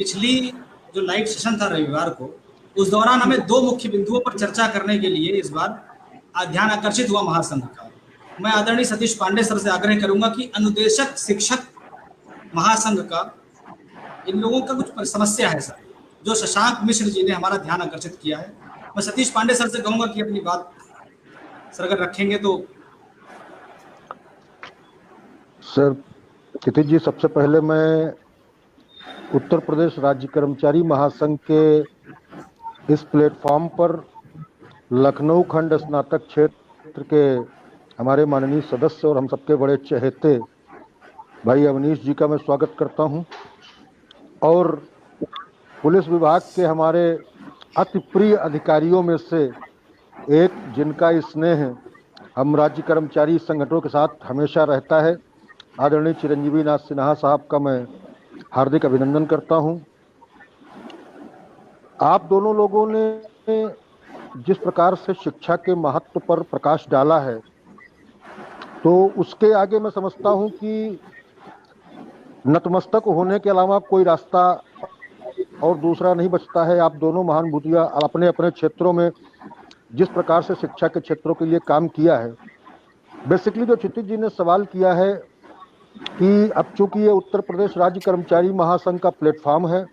पिछली जो live session था रविवार को, उस दौरान हमें दो मुख्य बिंदुओं पर चर्चा करने के लिए इस बार ध्यान आकर्षित हुआ महासंघ का। मैं आदरणीय सतीश पांडे सर से आग्रह करूंगा कि अनुदेशक शिक्षक महासंघ का इन लोगों का कुछ समस्या है सर, जो शशांक मिश्र जी ने हमारा ध्यान आकर्षित किया है। मैं सतीश पांडे सर से कहूंगा कि अपनी बात सर अगर रखेंगे तो। सर क्षितिज जी, सबसे पहले मैं उत्तर प्रदेश राज्य कर्मचारी महासंघ के इस प्लेटफॉर्म पर लखनऊ खंड स्नातक क्षेत्र के हमारे माननीय सदस्य और हम सबके बड़े चहेते भाई अवनीश जी का मैं स्वागत करता हूं, और पुलिस विभाग के हमारे अति प्रिय अधिकारियों में से एक जिनका स्नेह हम राज्य कर्मचारी संगठनों के साथ हमेशा रहता है, आदरणीय चिरंजीवी नाथ सिन्हा साहब का मैं हार्दिक अभिनंदन करता हूं। आप दोनों लोगों ने जिस प्रकार से शिक्षा के महत्व पर प्रकाश डाला है, तो उसके आगे मैं समझता हूं कि नतमस्तक होने के अलावा कोई रास्ता और दूसरा नहीं बचता है। आप दोनों महानुभूतियां अपने अपने क्षेत्रों में जिस प्रकार से शिक्षा के क्षेत्रों के लिए काम किया है, बेसिकली जो क्षितिज जी ने सवाल किया है कि अब चूंकि ये उत्तर प्रदेश राज्य कर्मचारी महासंघ का प्लेटफॉर्म है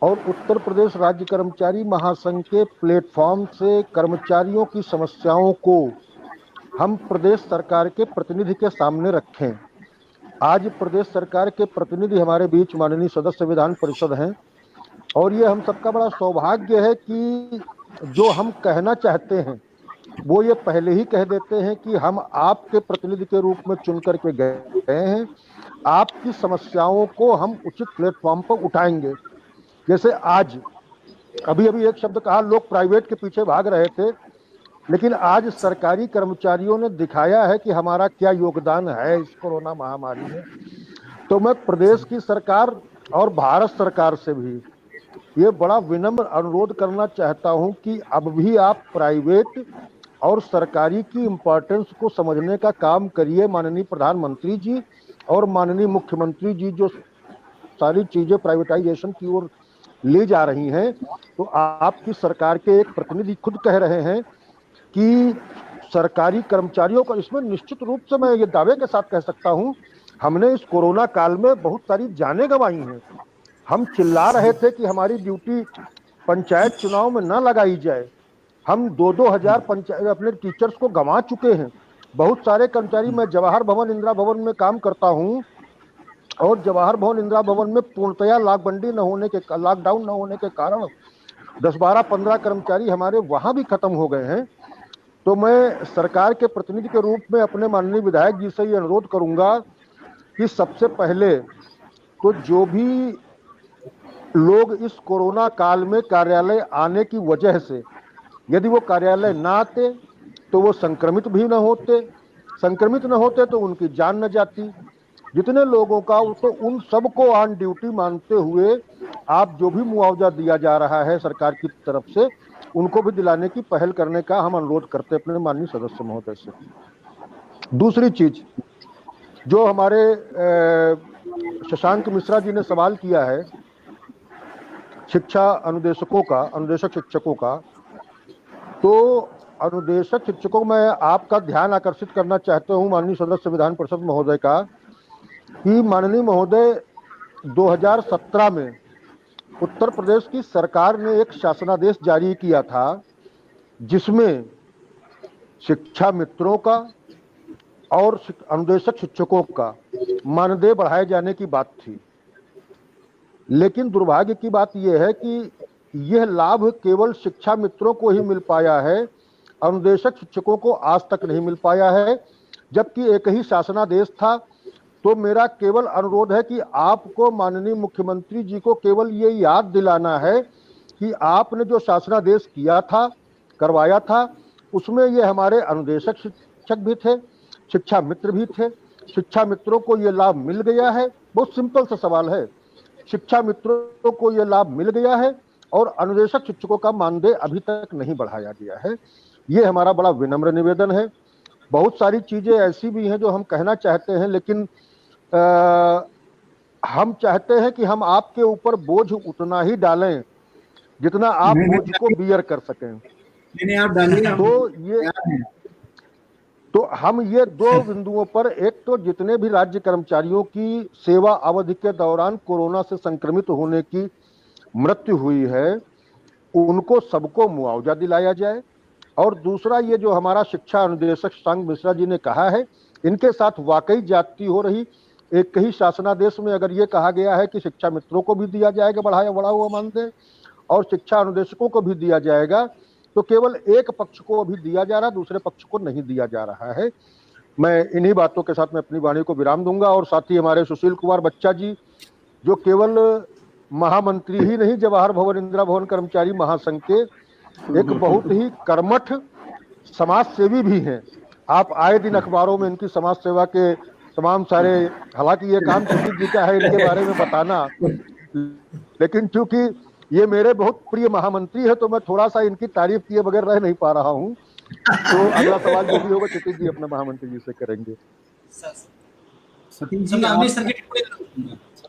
और उत्तर प्रदेश राज्य कर्मचारी महासंघ के प्लेटफॉर्म से कर्मचारियों की समस्याओं को हम प्रदेश सरकार के प्रतिनिधि के सामने रखें। आज प्रदेश सरकार के प्रतिनिधि हमारे बीच माननीय सदस्य विधान परिषद हैं, और ये हम सबका बड़ा सौभाग्य है कि जो हम कहना चाहते हैं वो ये पहले ही कह देते हैं कि हम आपके प्रतिनिधि के रूप में चुन करके गए हैं, आपकी समस्याओं को हम उचित प्लेटफॉर्म पर उठाएंगे। जैसे आज अभी एक शब्द कहा, लोग प्राइवेट के पीछे भाग रहे थे, लेकिन आज सरकारी कर्मचारियों ने दिखाया है कि हमारा क्या योगदान है इस कोरोना महामारी में। तो मैं प्रदेश की सरकार और भारत सरकार से भी ये बड़ा विनम्र अनुरोध करना चाहता हूं कि अब भी आप प्राइवेट और सरकारी की इम्पोर्टेंस को समझने का काम करिए। माननीय प्रधानमंत्री जी और माननीय मुख्यमंत्री जी जो सारी चीजें प्राइवेटाइजेशन की ओर ले जा रही हैं, तो आपकी सरकार के एक प्रतिनिधि खुद कह रहे हैं कि सरकारी कर्मचारियों को, इसमें निश्चित रूप से मैं ये दावे के साथ कह सकता हूं, हमने इस कोरोना काल में बहुत सारी जानें गंवाई हैं। हम चिल्ला रहे थे कि हमारी ड्यूटी पंचायत चुनाव में न लगाई जाए। हम 2-2 हजार अपने टीचर्स को गंवा चुके हैं। बहुत सारे कर्मचारी, मैं जवाहर भवन इंदिरा भवन में काम करता हूं, और जवाहर भवन इंदिरा भवन में पूर्णतया लॉकडाउन न होने के कारण 10-12-15 कर्मचारी हमारे वहां भी खत्म हो गए हैं। तो मैं सरकार के प्रतिनिधि के रूप में अपने माननीय विधायक जी से ये अनुरोध करूंगा कि सबसे पहले तो जो भी लोग इस कोरोना काल में कार्यालय आने की वजह से, यदि वो कार्यालय ना आते तो वो संक्रमित भी न होते, संक्रमित न होते तो उनकी जान न जाती। जितने लोगों का, तो उन सबको ऑन ड्यूटी मानते हुए आप जो भी मुआवजा दिया जा रहा है सरकार की तरफ से, उनको भी दिलाने की पहल करने का हम अनुरोध करते हैं अपने माननीय सदस्य महोदय से। दूसरी चीज जो हमारे शशांक मिश्रा जी ने सवाल किया है शिक्षा अनुदेशक शिक्षकों का, तो अनुदेशक शिक्षकों में आपका ध्यान आकर्षित करना चाहते हूं माननीय सदस्य विधान परिषद महोदय का, कि माननीय महोदय 2017 में उत्तर प्रदेश की सरकार ने एक शासनादेश जारी किया था जिसमें शिक्षा मित्रों का और अनुदेशक शिक्षकों का मानदेय बढ़ाए जाने की बात थी। लेकिन दुर्भाग्य की बात यह है कि यह लाभ केवल शिक्षा मित्रों को ही मिल पाया है, अनुदेशक शिक्षकों को आज तक नहीं मिल पाया है, जबकि एक ही शासनादेश था। तो मेरा केवल अनुरोध है कि आपको माननीय मुख्यमंत्री जी को केवल ये याद दिलाना है कि आपने जो शासनादेश किया था, करवाया था, उसमें ये हमारे अनुदेशक शिक्षक भी थे, शिक्षा मित्र भी थे। शिक्षा मित्रों को ये लाभ मिल गया है। बहुत सिंपल सा सवाल है, शिक्षा मित्रों को ये लाभ मिल गया है और अनुदेशक शिक्षकों का मानदेय अभी तक नहीं बढ़ाया गया है। ये हमारा बड़ा विनम्र निवेदन है। बहुत सारी चीजें ऐसी भी हैं जो हम कहना चाहते हैं, लेकिन हम चाहते हैं कि हम आपके ऊपर बोझ उतना ही डालें जितना आप नहीं, बोझ को बियर कर सकें। नहीं आप डालिए, हम तैयार हैं। तो हम ये दो बिंदुओं पर, एक तो जितने भी राज्य कर्मचारियों की सेवा अवधि के दौरान कोरोना से संक्रमित होने की मृत्यु हुई है उनको सबको मुआवजा दिलाया जाए, और दूसरा ये जो हमारा शिक्षा अनुदेशक शशांक मिश्रा जी ने कहा है इनके साथ वाकई ज्यादती हो रही। एक ही शासनादेश में अगर ये कहा गया है कि शिक्षा मित्रों को भी दिया जाएगा बढ़ा हुआ मानदेय और शिक्षा अनुदेशकों को भी दिया जाएगा, तो केवल एक पक्ष को अभी दिया जा रहा, दूसरे पक्ष को नहीं दिया जा रहा है। मैं इन्हीं बातों के साथ मैं अपनी वाणी को विराम दूंगा, और साथ ही हमारे सुशील कुमार बच्चा जी जो केवल महामंत्री ही नहीं, जवाहर भवन इंदिरा भवन कर्मचारी महासंघ के एक बहुत ही कर्मठ समाज सेवी भी हैं। आप आए दिन अखबारों में इनकी समाज सेवा के तमाम सारे, हालांकि ये काम सुशील जी का है इनके बारे में बताना, लेकिन चूंकि ये मेरे बहुत प्रिय महामंत्री है तो मैं थोड़ा सा इनकी तारीफ किए बगैर रह नहीं पा रहा हूँ। तो अगला सवाल जो भी होगा क्षितिज जी अपने महामंत्री जी से करेंगे। सतीश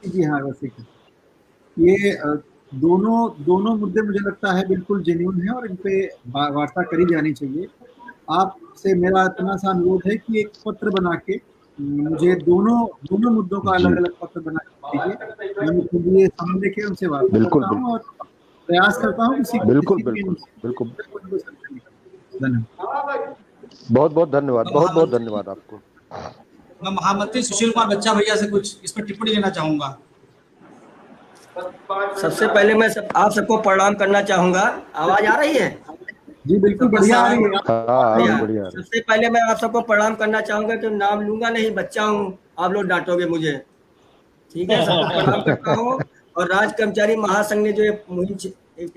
जी, हाँ वैसे ये दोनों मुद्दे मुझे लगता है बिल्कुल जेन्युइन है और इन पे वार्ता करी जानी चाहिए। आपसे मेरा इतना सा अनुरोध है कि एक पत्र बना के मुझे दोनों मुद्दों का अलग अलग पत्र बना के दीजिए, मैं उनके लिए समय लेके उनसे वार्ता करता हूं और प्रयास करता हूं किसी बिल्कुल। बहुत बहुत धन्यवाद, बहुत बहुत धन्यवाद आपको। मैं महामंत्री सुशील कुमार बच्चा भैया से कुछ इस पर टिप्पणी लेना चाहूंगा। सबसे पहले मैं आप सबको प्रणाम करना चाहूंगा। आवाज आ रही है? जी बिल्कुल, बढ़िया आ रही है। बढ़िया। सबसे पहले मैं आप सबको प्रणाम करना चाहूंगा कि नाम लूंगा नहीं, बच्चा हूँ, आप लोग डांटोगे मुझे, ठीक है? सबको प्रणाम करता हूँ। और राज्य कर्मचारी महासंघ ने जो मुहिम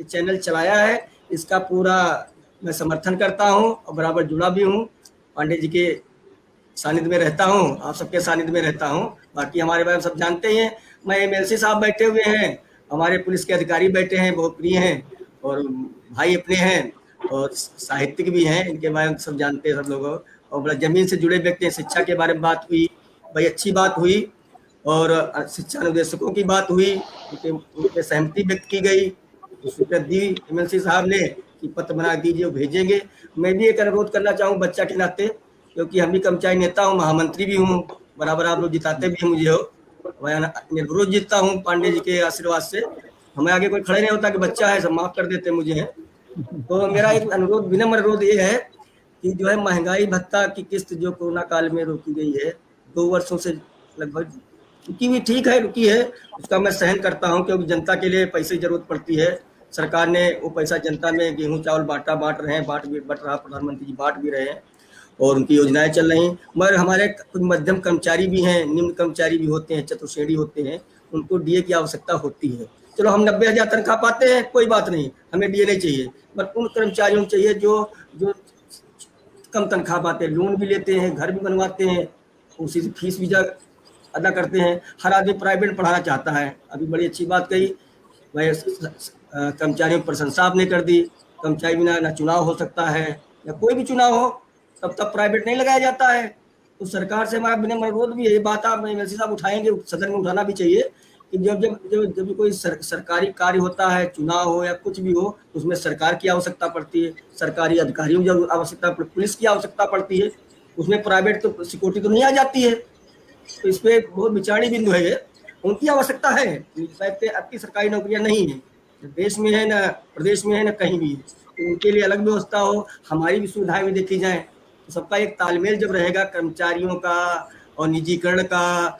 चैनल चलाया है इसका पूरा मैं समर्थन करता हूँ और बराबर जुड़ा भी हूँ। पांडे जी के सानिध्य में रहता हूँ, आप सबके सानिध्य में रहता हूँ। बाकी हमारे बारे में सब जानते ही हैं। मैं एमएलसी साहब बैठे हुए हैं, हमारे पुलिस के अधिकारी बैठे हैं, बहुत प्रिय हैं और भाई अपने हैं और साहित्यिक भी हैं, इनके बारे में सब जानते हैं सब लोग। और बड़ा जमीन से जुड़े व्यक्ति हैं। शिक्षा के बारे में बात हुई, भाई अच्छी बात हुई, और शिक्षा अनुदेशकों की बात हुई, उनके सहमति व्यक्त की गई, स्वीकृत दी एमएलसी साहब ने कि पत्र बना दीजिए, भेजेंगे। मैं भी एक अनुरोध करना चाहूँ बच्चा के नाते, क्योंकि हम भी कर्मचारी नेता हूँ, महामंत्री भी हूँ, बराबर आप लोग जिताते भी मुझे हो, मैं निर्विरोध जीतता हूँ पांडे जी के आशीर्वाद से। हमें आगे कोई खड़े नहीं होता कि बच्चा है सब माफ कर देते मुझे है। तो मेरा एक अनुरोध, विनम्र अनुरोध ये है कि जो है महंगाई भत्ता की किस्त जो कोरोना काल में रोकी गई है, 2 वर्षों से लगभग रुकी हुई, ठीक है रुकी है, उसका मैं सहन करता हूँ क्योंकि जनता के लिए पैसे की जरूरत पड़ती है। सरकार ने वो पैसा जनता में गेहूं चावल बांट रहे हैं, बट रहा, प्रधानमंत्री जी बांट भी रहे हैं और उनकी योजनाएं चल रही। मगर हमारे कुछ मध्यम कर्मचारी भी हैं, निम्न कर्मचारी भी होते हैं, चतुर्श्रेणी होते हैं, उनको डीए की आवश्यकता होती है। चलो हम 90,000 तनख्वाह पाते हैं, कोई बात नहीं, हमें डीए नहीं चाहिए, बट उन कर्मचारियों को चाहिए जो कम तनख्वाह पाते हैं, लोन भी लेते हैं, घर भी बनवाते हैं, उसी से फीस भी अदा करते हैं। हर आदमी प्राइवेट में पढ़ाना चाहता है। अभी बड़ी अच्छी बात कही, वह कर्मचारियों की प्रशंसा आपने कर दी। कर्मचारी बिना ना चुनाव हो सकता है या कोई भी चुनाव हो, तब प्राइवेट नहीं लगाया जाता है। तो सरकार से हमारा विनम्र अनुरोध भी है, ये बात आप एमएलसी साहब उठाएंगे, सदन में उठाना भी चाहिए कि जब कोई सरकारी कार्य होता है, चुनाव हो या कुछ भी हो, उसमें सरकार की आवश्यकता पड़ती है, सरकारी अधिकारियों की आवश्यकता, पुलिस की आवश्यकता पड़ती है, उसमें प्राइवेट तो सिक्योरिटी तो नहीं आ जाती है। तो इस पर बहुत विचारणीय बिंदु है, ये उनकी आवश्यकता है। आपकी सरकारी नौकरियां नहीं है, देश में है ना प्रदेश में है ना कहीं भी है, तो उनके लिए अलग व्यवस्था हो, हमारी भी सुविधाएं भी देखी जाए। तो सबका एक तालमेल जब रहेगा, कर्मचारियों का और निजीकरण का,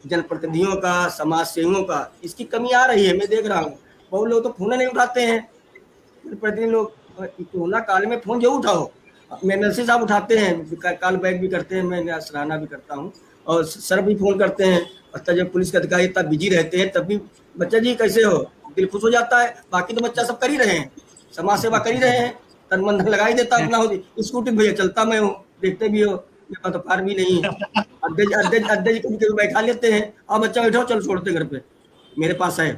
जनप्रतिनिधियों का, समाज सेवियों का, इसकी कमी आ रही है। मैं देख रहा हूँ बहुत लोग तो फोन नहीं उठाते हैं, प्रतिनिधि लोग कोरोना काल में फोन जरूर उठाओ, एमएलसी साहब उठाते हैं, कॉल बैक भी करते हैं, मैं सराहना भी करता हूँ, और सर भी फोन करते हैं। और जब पुलिस के अधिकारी इतना बिजी रहते हैं तब भी बच्चा जी कैसे हो, दिल खुश हो जाता है। बाकी तो बच्चा सब कर ही रहे हैं, समाज सेवा कर ही रहे हैं, तन मन लगा ही देता अपना हो। स्कूटी भैया चलता मैं हूँ, देखते भी हो, मेरे पास तो कार भी नहीं है, अध्यक्ष कभी बैठा लेते हैं, आप बच्चा बैठो चल छोड़ते घर पे, मेरे पास है।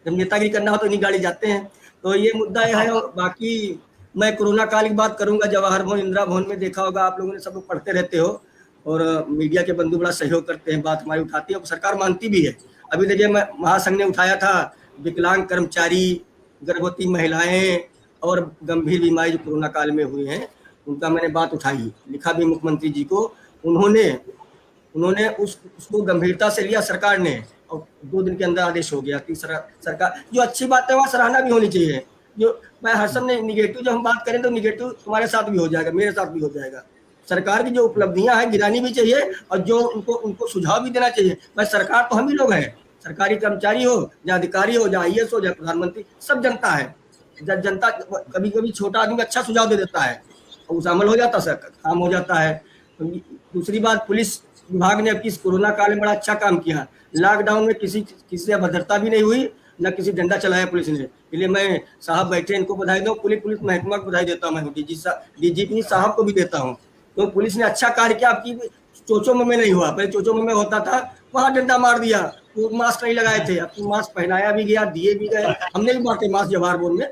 जब नेतागिरी करना हो तो इन्हीं गाड़ी जाते हैं। तो ये मुद्दा है। और बाकी मैं कोरोना काल की बात करूंगा, जवाहर भवन इंदिरा भवन में देखा होगा आप लोगों ने, सब लोग पढ़ते रहते हो और मीडिया के बंधु बड़ा सहयोग करते हैं, बात हमारी उठाती है और सरकार मानती भी है। अभी देखिए महासंघ ने उठाया था विकलांग कर्मचारी, गर्भवती महिलाएं और गंभीर बीमारी जो कोरोना काल में हुई हैं, उनका मैंने बात उठाई, लिखा भी मुख्यमंत्री जी को। उन्होंने उसको गंभीरता से लिया सरकार ने, और 2 दिन के अंदर आदेश हो गया कि सरकार, जो अच्छी बात है वहाँ सराहना भी होनी चाहिए। जो मैं हर समय निगेटिव जब हम बात करें तो निगेटिव तुम्हारे साथ भी हो जाएगा, मेरे साथ भी हो जाएगा। सरकार की जो उपलब्धियां हैं गिरानी भी चाहिए, और जो उनको सुझाव भी देना चाहिए। भाई सरकार तो हम ही लोग हैं, सरकारी कर्मचारी हो या अधिकारी हो या IAS हो या प्रधानमंत्री, सब जनता है। जब जनता कभी कभी छोटा आदमी अच्छा सुझाव दे देता है, उस अमल हो जाता है, काम हो जाता है। दूसरी बात, पुलिस विभाग ने अब इस कोरोना काल में बड़ा अच्छा काम किया। लॉकडाउन में किसी से अभद्रता भी नहीं हुई, न किसी डंडा चलाया पुलिस ने। इसलिए मैं साहब बैठे इनको बधाई दूं, पुलिस महकमा को बधाई देता हूँ, मैं DGP साहब को भी देता हूँ। तो पुलिस ने अच्छा कार्य किया। आपकी चोचों में नहीं हुआ, पहले चोचों में होता था, वहाँ डंडा मार दिया, वो मास्क नहीं लगाए थे, अब मास्क पहनाया भी गया, दिए भी गए, हमने भी बांटे मास्क जवाहर बोर्ड में,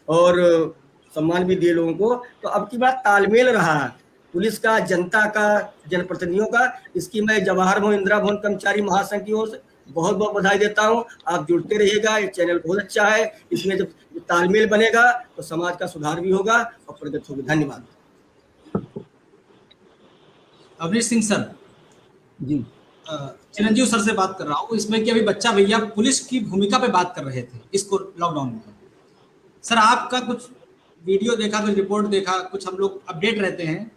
और सम्मान भी दिए लोगों को। तो अब की बात तालमेल रहा पुलिस का, जनता का, जनप्रतिनिधियों का। इसकी मैं जवाहर भवन, इंदिरा भवन कर्मचारी महासंघ की ओर से बहुत बहुत बधाई देता हूँ। आप जुड़ते रहिएगा, ये चैनल बहुत अच्छा है। इसमें जब तालमेल बनेगा तो समाज का सुधार भी होगा और प्रगति होगी। धन्यवाद। अवनीश सिंह सर जी, चिरंजीव सर से बात कर रहा हूँ। इसमें कि अभी बच्चा भैया पुलिस की भूमिका पे बात कर रहे थे इसको लॉकडाउन में। सर आपका कुछ वीडियो देखा, कुछ रिपोर्ट देखा, कुछ हम लोग अपडेट रहते हैं,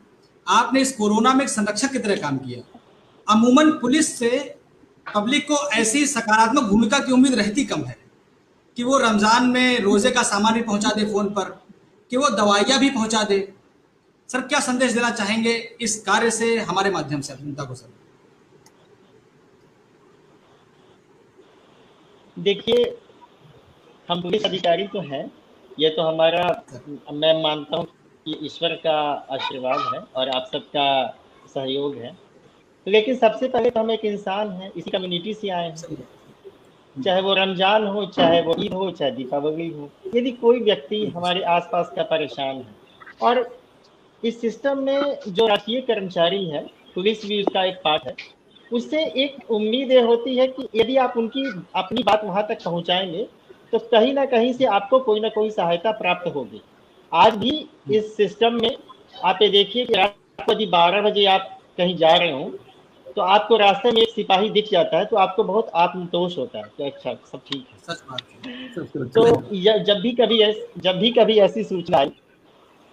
आपने इस कोरोना में एक संरक्षक की तरह काम किया। अमूमन पुलिस से पब्लिक को ऐसी सकारात्मक भूमिका की उम्मीद रहती कम है कि वो रमजान में रोजे का सामान भी पहुंचा दे फोन पर, कि वो दवाइयाँ भी पहुंचा दे। सर क्या संदेश देना चाहेंगे इस कार्य से हमारे माध्यम से जनता को? सर देखिए, हम पुलिस अधिकारी तो हैं, ये तो हमारा, मैं मानता हूँ कि ईश्वर का आशीर्वाद है और आप सबका सहयोग है। लेकिन सबसे पहले तो हम एक इंसान हैं, इसी कम्युनिटी से आए हैं। चाहे वो रमजान हो, चाहे वो ईद हो, चाहे दीपावली हो, यदि कोई व्यक्ति हमारे आसपास का परेशान है, और इस सिस्टम में जो राजकीय कर्मचारी है, पुलिस भी उसका एक पार्ट है, उससे एक उम्मीद ये होती है कि यदि आप उनकी अपनी बात वहां तक पहुंचाएंगे तो कहीं ना कहीं से आपको कोई ना कोई सहायता प्राप्त होगी। आज भी इस सिस्टम में आप ये देखिए कि रात को यदि 12 बजे आप कहीं जा रहे हो तो आपको रास्ते में एक सिपाही दिख जाता है तो आपको बहुत आत्मतोष होता है कि अच्छा सब ठीक है। सच बात है। तो जब भी कभी ऐसी सूचना आई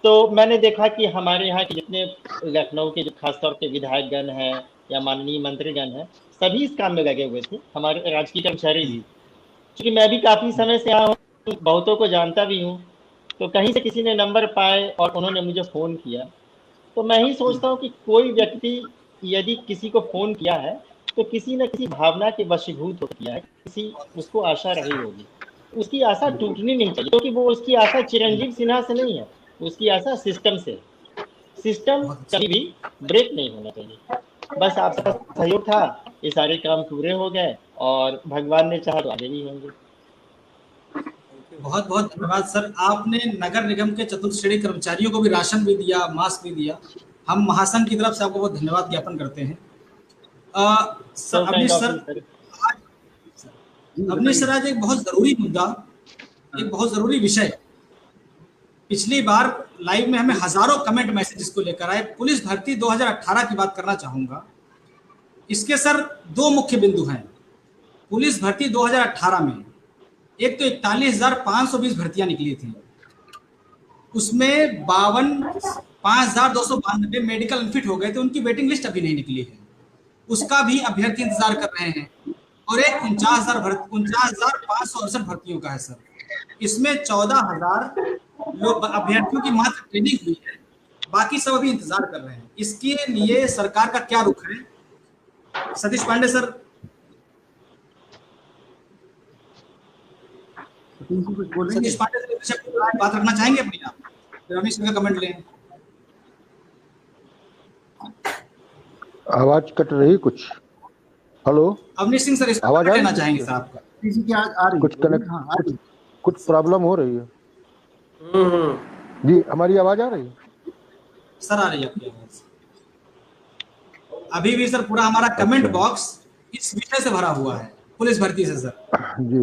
तो मैंने देखा कि हमारे यहाँ के जितने लखनऊ के जो खासतौर पे विधायकगण हैं या माननीय मंत्रीगण हैं, सभी इस काम में लगे हुए थे, हमारे राजकीय कर्मचारी भी। क्योंकि मैं भी काफ़ी समय से यहाँ हूँ, बहुतों को जानता भी हूँ, तो कहीं से किसी ने नंबर पाए और उन्होंने मुझे फ़ोन किया। तो मैं ही सोचता हूँ कि कोई व्यक्ति यदि किसी को फ़ोन किया है तो किसी न किसी भावना के वशीभूत हो किया है, किसी उसको आशा रही होगी। उसकी आशा टूटनी नहीं चाहिए, क्योंकि वो उसकी आशा चिरंजीव सिन्हा से नहीं है, उसकी आशा सिस्टम से। सिस्टम कभी भी ब्रेक नहीं होना चाहिए। बस आपका सहयोग था, ये सारे काम पूरे हो गए और भगवान ने चाहा तो आगे भी होंगे। बहुत बहुत धन्यवाद सर। आपने नगर निगम के चतुर्थ श्रेणी कर्मचारियों को भी राशन भी दिया, मास्क भी दिया। हम महासंघ की तरफ से आपको बहुत धन्यवाद ज्ञापन करते हैं। सर अवनीश सर आज एक बहुत जरूरी मुद्दा, एक बहुत जरूरी विषय, पिछली बार लाइव में हमें हजारों कमेंट मैसेज इसको लेकर आए। पुलिस भर्ती 2018 की बात करना चाहूंगा। इसके सर 2 मुख्य बिंदु हैं। पुलिस भर्ती 2018 में एक तो 41,520 भर्तियां निकली थी, उसमें 5,292 मेडिकल अनफिट हो गए थे, उनकी वेटिंग लिस्ट अभी नहीं निकली है, उसका भी अभ्यर्थी इंतजार कर रहे हैं। और एक 49,568 भर्तियों का है सर, इसमें 14,000 लोग अभ्यर्थियों की मात्र ट्रेनिंग हुई है, बाकी सब अभी इंतजार कर रहे हैं। इसके लिए सरकार का क्या रुख है? सतीश पांडे सर। सतीश पांडे सर बात रखना चाहेंगे अपनी आप, फिर अवनीश का कमेंट लें। आवाज कट रही कुछ। हेलो अवनीश सिंह सर, इस आवाज लेना चाहेंगे सर आपका? किसी की आ रही कुछ कनेक्ट, कुछ प्रॉब्लम हो रही है जी। हमारी आवाज आ रही है सर? आ रही है आपकी आवाज अभी भी सर। पूरा हमारा कमेंट बॉक्स इस विषय से भरा हुआ है, पुलिस भर्ती से सर। जी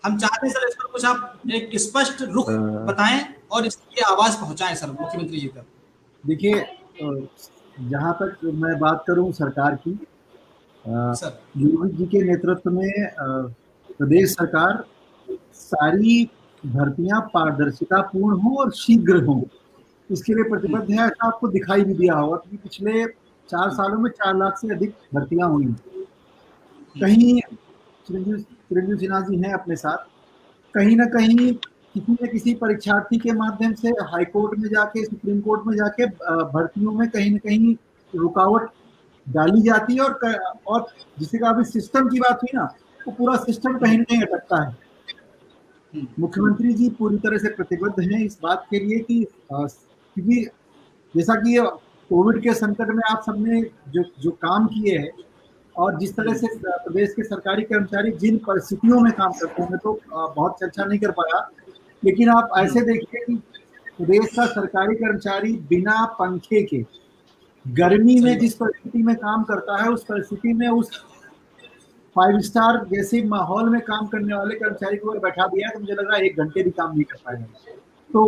हम चाहते हैं सर इस पर कुछ आप एक स्पष्ट रुख बताएं और इसकी आवाज पहुंचाएं सर मुख्यमंत्री जी तक। देखिए, जहाँ तक मैं बात करूँ सरकार की, सर योगी जी के नेतृत्व में प्रदेश सरकार सारी भर्तियां पारदर्शिता पूर्ण हो और शीघ्र हो, इसके लिए प्रतिबद्ध है। ऐसा आपको दिखाई भी दिया होगा कि पिछले 4 सालों में 4 लाख से अधिक भर्तियां हुई। कहीं चिरंजीव सिन्हा जी हैं अपने साथ, कहीं ना कहीं किसी न किसी परीक्षार्थी के माध्यम से हाईकोर्ट में जाके, सुप्रीम कोर्ट में जाके भर्तियों में कहीं ना कहीं रुकावट डाली जाती है, और जिसे का अभी सिस्टम की बात हुई ना, वो पूरा सिस्टम कहीं ना कहीं अटकता है। मुख्यमंत्री जी पूरी तरह से प्रतिबद्ध हैं इस बात के लिए कि क्योंकि जैसा कि कोविड के संकट में आप सबने जो काम किए हैं, और जिस तरह से प्रदेश के सरकारी कर्मचारी जिन परिस्थितियों में काम करते हैं, मैं तो बहुत चर्चा नहीं कर पाया, लेकिन आप ऐसे देखिए कि प्रदेश का सरकारी कर्मचारी बिना पंखे के गर्मी में जिस परिस्थिति में काम करता है, उस परिस्थिति में उस 5 स्टार जैसे माहौल में काम करने वाले कर्मचारी को अगर बैठा दिया तो मुझे लग रहा है 1 घंटे भी काम नहीं कर पाएगा। तो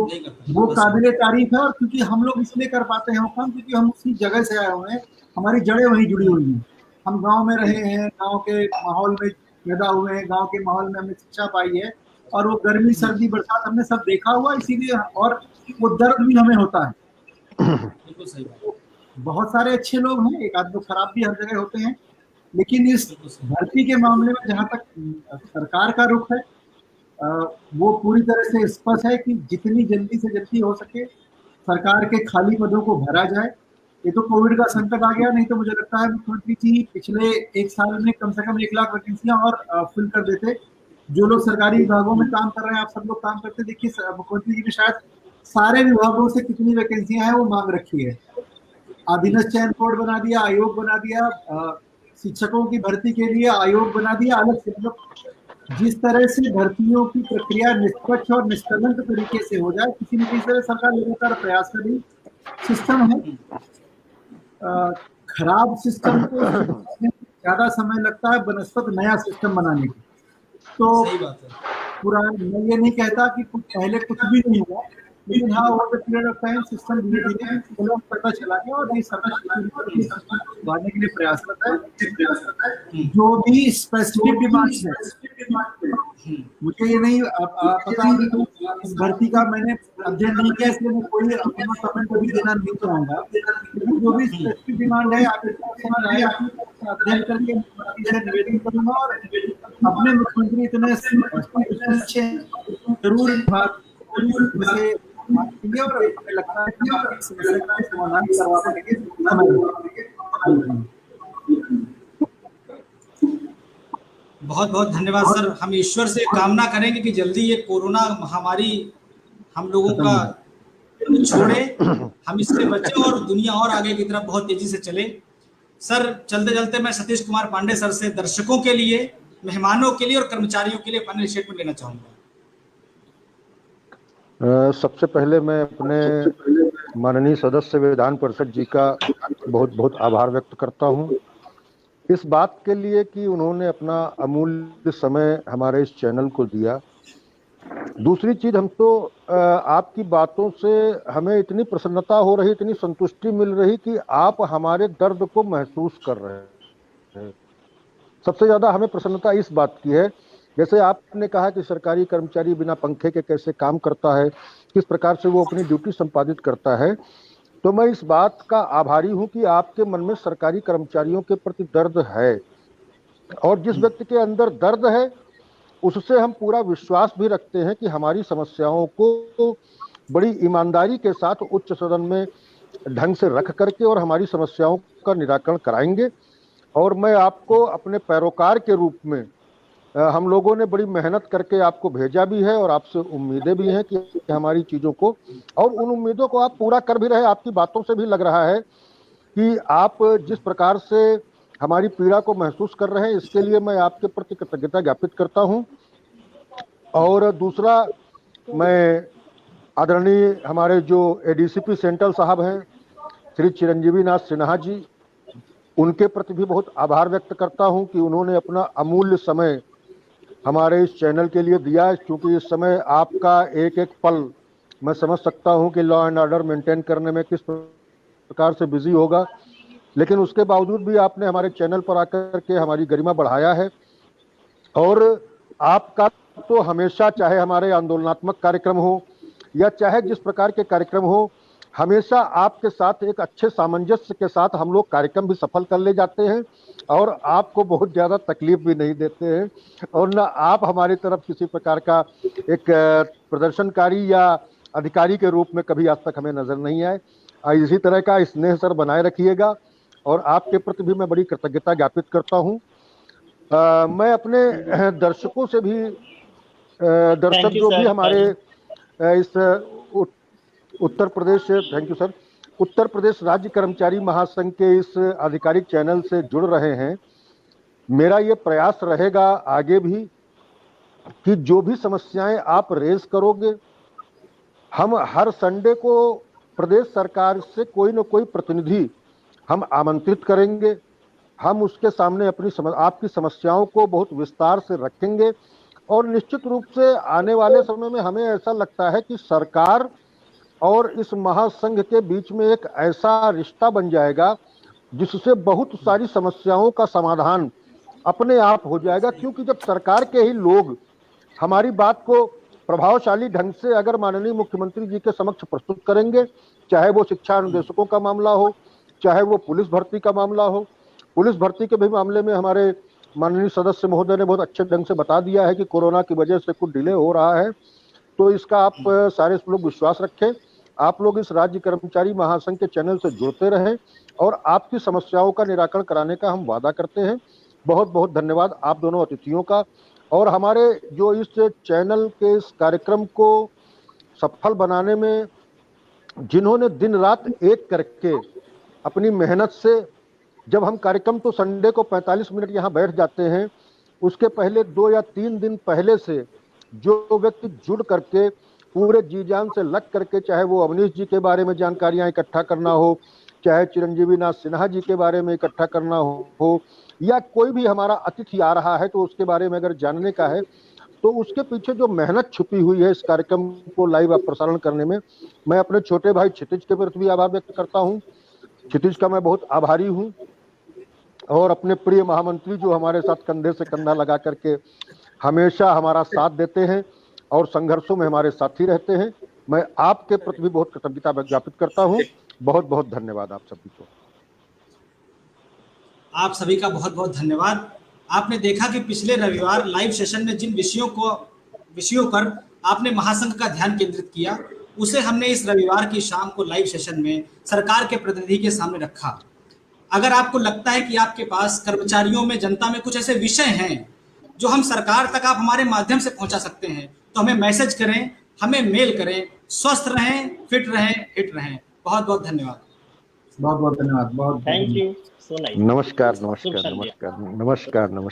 वो काबिले तारीफ है, और क्योंकि हम लोग इसलिए कर पाते हैं वो काम क्योंकि हम उसी जगह से आए हुए हैं, हमारी जड़ें वहीं जुड़ी हुई हैं, हम गांव में रहे हैं, गांव के माहौल में पैदा हुए हैं, गांव के माहौल में हमने शिक्षा पाई है, और वो गर्मी सर्दी बरसात हमने सब देखा हुआ, इसीलिए और वो दर्द भी हमें होता है। बिल्कुल सही बात। बहुत सारे अच्छे लोग हैं, एक आध दो खराब भी हर जगह होते हैं, लेकिन इस भर्ती के मामले में जहाँ तक सरकार का रुख है, वो पूरी तरह से स्पष्ट है कि जितनी जल्दी से जल्दी हो सके सरकार के खाली पदों को भरा जाए। ये तो कोविड का संकट आ गया, नहीं तो मुझे लगता है मुख्यमंत्री जी पिछले 1 साल में कम से कम 1 लाख वैकेंसियां और फिल कर देते। जो लोग सरकारी विभागों में काम कर रहे हैं, आप सब लोग काम करते, देखिए मुख्यमंत्री जी ने शायद सारे विभागों से कितनी वैकेंसियां हैं वो मांग रखी है। अधीनस्थ चयन बोर्ड बना दिया, आयोग बना दिया, शिक्षकों की भर्ती के लिए आयोग बना दिया अलग से। मतलब जिस तरह से भर्तियों की प्रक्रिया निष्पक्ष और निष्कलंक तरीके से हो जाए, किसी न किसी तरह सरकार लगातार प्रयास कर रही। सिस्टम है, खराब सिस्टम को ज्यादा समय लगता है बनस्पत नया सिस्टम बनाने की। तो सही बात है। पूरा मैं ये नहीं कहता कि पहले कुछ भी नहीं हुआ, लेकिन हाँ over the period of time system धीरे धीरे पता चला गया, और ये सुधारने के लिए प्रयासरत है। जो भी स्पेसिफिक डिमांड्स है, मुझे ये नहीं पता कि इस भर्ती का मैंने अध्ययन नहीं किया, इसलिए मैं कोई अपना कमेंट कभी देना नहीं चाहूंगा। जो भी स्पेसिफिक डिमांड है अध्ययन करके निवेदन करूंगा, और अपने मुख्यमंत्री इतने अच्छे जरूर से मानेंगे, और हमें लगता है कि समस्या का समाधान करवा पाएंगे। बहुत बहुत धन्यवाद सर। हम ईश्वर से कामना करेंगे कि जल्दी ये कोरोना महामारी हम लोगों का छोड़े, हम इससे बचें और दुनिया और आगे की तरफ बहुत तेजी से चले। सर चलते चलते मैं सतीश कुमार पांडे सर से दर्शकों के लिए, मेहमानों के लिए और कर्मचारियों के लिए फाइनल स्टेटमेंट लेना चाहूंगा। सबसे पहले मैं अपने माननीय सदस्य विधान परिषद जी का बहुत बहुत आभार व्यक्त करता हूं इस बात के लिए कि उन्होंने अपना अमूल्य समय हमारे इस चैनल को दिया। दूसरी चीज, हम तो आपकी बातों से हमें इतनी प्रसन्नता हो रही, इतनी संतुष्टि मिल रही कि आप हमारे दर्द को महसूस कर रहे हैं। सबसे ज्यादा हमें प्रसन्नता इस बात की है, जैसे आपने कहा कि सरकारी कर्मचारी बिना पंखे के कैसे काम करता है, किस प्रकार से वो अपनी ड्यूटी संपादित करता है, तो मैं इस बात का आभारी हूं कि आपके मन में सरकारी कर्मचारियों के प्रति दर्द है, और जिस व्यक्ति के अंदर दर्द है उससे हम पूरा विश्वास भी रखते हैं कि हमारी समस्याओं को बड़ी ईमानदारी के साथ उच्च सदन में ढंग से रख करके और हमारी समस्याओं का निराकरण कराएंगे। और मैं आपको अपने पैरोकार के रूप में, हम लोगों ने बड़ी मेहनत करके आपको भेजा भी है और आपसे उम्मीदें भी हैं कि हमारी चीज़ों को, और उन उम्मीदों को आप पूरा कर भी रहे। आपकी बातों से भी लग रहा है कि आप जिस प्रकार से हमारी पीड़ा को महसूस कर रहे हैं, इसके लिए मैं आपके प्रति कृतज्ञता ज्ञापित करता हूं। और दूसरा, मैं आदरणीय हमारे जो एडीसीपी सेंट्रल साहब हैं श्री चिरंजीवी नाथ सिन्हा जी, उनके प्रति भी बहुत आभार व्यक्त करता हूं कि उन्होंने अपना अमूल्य समय हमारे इस चैनल के लिए दिया है, क्योंकि इस समय आपका एक एक पल मैं समझ सकता हूं कि लॉ एंड ऑर्डर मेंटेन करने में किस प्रकार से बिजी होगा, लेकिन उसके बावजूद भी आपने हमारे चैनल पर आकर के हमारी गरिमा बढ़ाया है। और आपका तो हमेशा, चाहे हमारे आंदोलनात्मक कार्यक्रम हो या चाहे जिस प्रकार के कार्यक्रम हो, हमेशा आपके साथ एक अच्छे सामंजस्य के साथ हम लोग कार्यक्रम भी सफल कर ले जाते हैं और आपको बहुत ज़्यादा तकलीफ भी नहीं देते हैं, और न आप हमारी तरफ किसी प्रकार का एक प्रदर्शनकारी या अधिकारी के रूप में कभी आज तक हमें नजर नहीं आए। इसी तरह का स्नेह सर बनाए रखिएगा, और आपके प्रति भी मैं बड़ी कृतज्ञता ज्ञापित करता हूँ। मैं अपने दर्शकों से भी, दर्शक जो भी हमारे इस Uttar Pradesh, thank you sir, Uttar Pradesh राज्य कर्मचारी महासंघ के इस आधिकारिक चैनल से जुड़ रहे हैं, मेरा ये प्रयास रहेगा आगे भी कि जो भी समस्याएं आप रेज करोगे, हम हर संडे को प्रदेश सरकार से कोई न कोई प्रतिनिधि हम आमंत्रित करेंगे। हम उसके सामने आपकी समस्याओं को बहुत विस्तार से रखेंगे, और निश्चित रूप से आने वाले समय में हमें ऐसा लगता है कि सरकार और इस महासंघ के बीच में एक ऐसा रिश्ता बन जाएगा जिससे बहुत सारी समस्याओं का समाधान अपने आप हो जाएगा। क्योंकि जब सरकार के ही लोग हमारी बात को प्रभावशाली ढंग से अगर माननीय मुख्यमंत्री जी के समक्ष प्रस्तुत करेंगे, चाहे वो शिक्षा अनुदेशकों का मामला हो, चाहे वो पुलिस भर्ती का मामला हो। पुलिस भर्ती के भी मामले में हमारे माननीय सदस्य महोदय ने बहुत अच्छे ढंग से बता दिया है कि कोरोना की वजह से कुछ डिले हो रहा है, तो इसका आप सारे लोग विश्वास रखें। आप लोग इस राज्य कर्मचारी महासंघ के चैनल से जुड़ते रहें, और आपकी समस्याओं का निराकरण कराने का हम वादा करते हैं। बहुत बहुत धन्यवाद आप दोनों अतिथियों का, और हमारे जो इस चैनल के इस कार्यक्रम को सफल बनाने में जिन्होंने दिन रात एक करके अपनी मेहनत से, जब हम कार्यक्रम तो संडे को 45 मिनट यहाँ बैठ जाते हैं, उसके पहले 2 या 3 दिन पहले से जो व्यक्ति जुड़ करके पूरे जी जान से लग करके, चाहे वो अवनीश जी के बारे में जानकारियां इकट्ठा करना हो, चाहे चिरंजीवी नाथ सिन्हा जी के बारे में इकट्ठा करना हो, या कोई भी हमारा अतिथि आ रहा है तो उसके बारे में अगर जानने का है, तो उसके पीछे जो मेहनत छुपी हुई है इस कार्यक्रम को लाइव प्रसारण करने में, मैं अपने छोटे भाई क्षितिज के प्रति भी आभार व्यक्त करता हूँ। क्षितिज का मैं बहुत आभारी हूँ, और अपने प्रिय महामंत्री जो हमारे साथ कंधे से कंधा लगा करके हमेशा हमारा साथ देते हैं और संघर्षों में हमारे साथी रहते हैं, मैं आपके प्रति भी बहुत कृतज्ञता ज्ञापित करता हूं। बहुत बहुत धन्यवाद आप सभी को। आप सभी का बहुत बहुत धन्यवाद। आपने देखा कि पिछले रविवार लाइव सेशन में जिन विषयों पर आपने महासंघ का ध्यान केंद्रित किया, उसे हमने इस रविवार की शाम को लाइव सेशन में सरकार के प्रतिनिधि के सामने रखा। अगर आपको लगता है कि आपके पास कर्मचारियों में, जनता में कुछ ऐसे विषय हैं जो हम सरकार तक आप हमारे माध्यम से पहुंचा सकते हैं, तो हमें मैसेज करें, हमें मेल करें। स्वस्थ रहें, फिट रहें, हिट रहें। बहुत बहुत धन्यवाद। बहुत बहुत धन्यवाद। बहुत थैंक यू। नमस्कार नमस्कार नमस्कार नमस्कार नमस्कार।